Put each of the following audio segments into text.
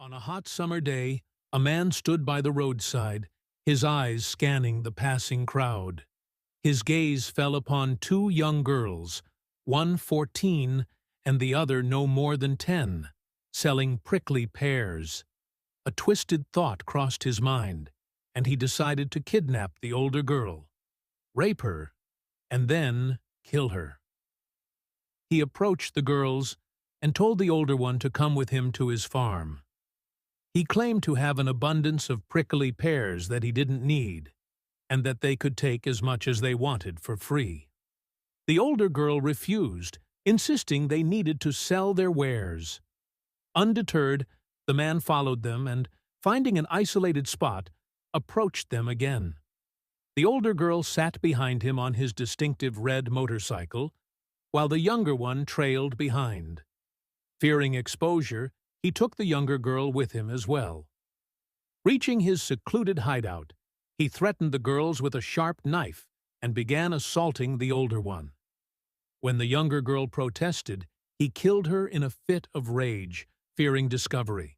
On a hot summer day, a man stood by the roadside, his eyes scanning the passing crowd. His gaze fell upon two young girls, one 14 and the other no more than 10, selling prickly pears. A twisted thought crossed his mind, and he decided to kidnap the older girl, rape her, and then kill her. He approached the girls and told the older one to come with him to his farm. He claimed to have an abundance of prickly pears that he didn't need, and that they could take as much as they wanted for free. The older girl refused, insisting they needed to sell their wares. Undeterred, the man followed them and, finding an isolated spot, approached them again. The older girl sat behind him on his distinctive red motorcycle, while the younger one trailed behind. Fearing exposure, he took the younger girl with him as well. Reaching his secluded hideout, he threatened the girls with a sharp knife and began assaulting the older one. When the younger girl protested, he killed her in a fit of rage, fearing discovery.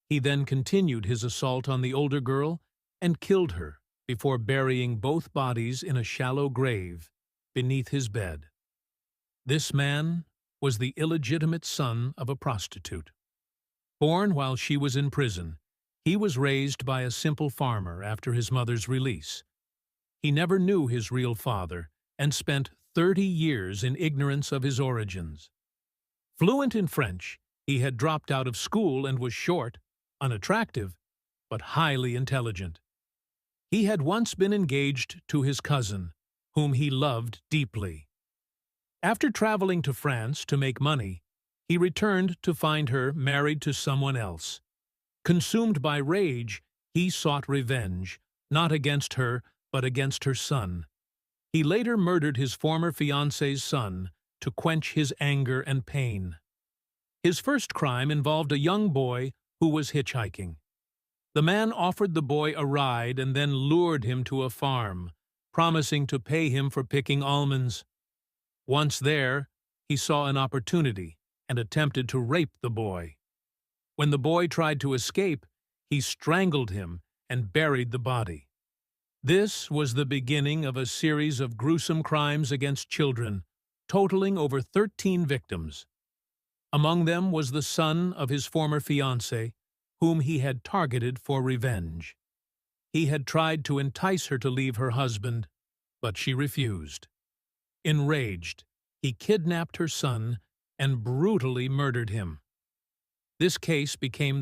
He then continued his assault on the older girl and killed her before burying both bodies in a shallow grave beneath his bed. This man was the illegitimate son of a prostitute. Born while she was in prison, he was raised by a simple farmer after his mother's release. He never knew his real father and spent 30 years in ignorance of his origins. Fluent in French, he had dropped out of school and was short, unattractive, but highly intelligent. He had once been engaged to his cousin, whom he loved deeply. After traveling to France to make money, he returned to find her married to someone else. Consumed by rage, he sought revenge, not against her, but against her son. He later murdered his former fiancé's son to quench his anger and pain. His first crime involved a young boy who was hitchhiking. The man offered the boy a ride and then lured him to a farm, promising to pay him for picking almonds. Once there, he saw an opportunity and attempted to rape the boy. When the boy tried to escape, he strangled him and buried the body. This was the beginning of a series of gruesome crimes against children, totaling over 13 victims. Among them was the son of his former fiancée, whom he had targeted for revenge. He had tried to entice her to leave her husband, but she refused. Enraged, he kidnapped her son and brutally murdered him. This case became the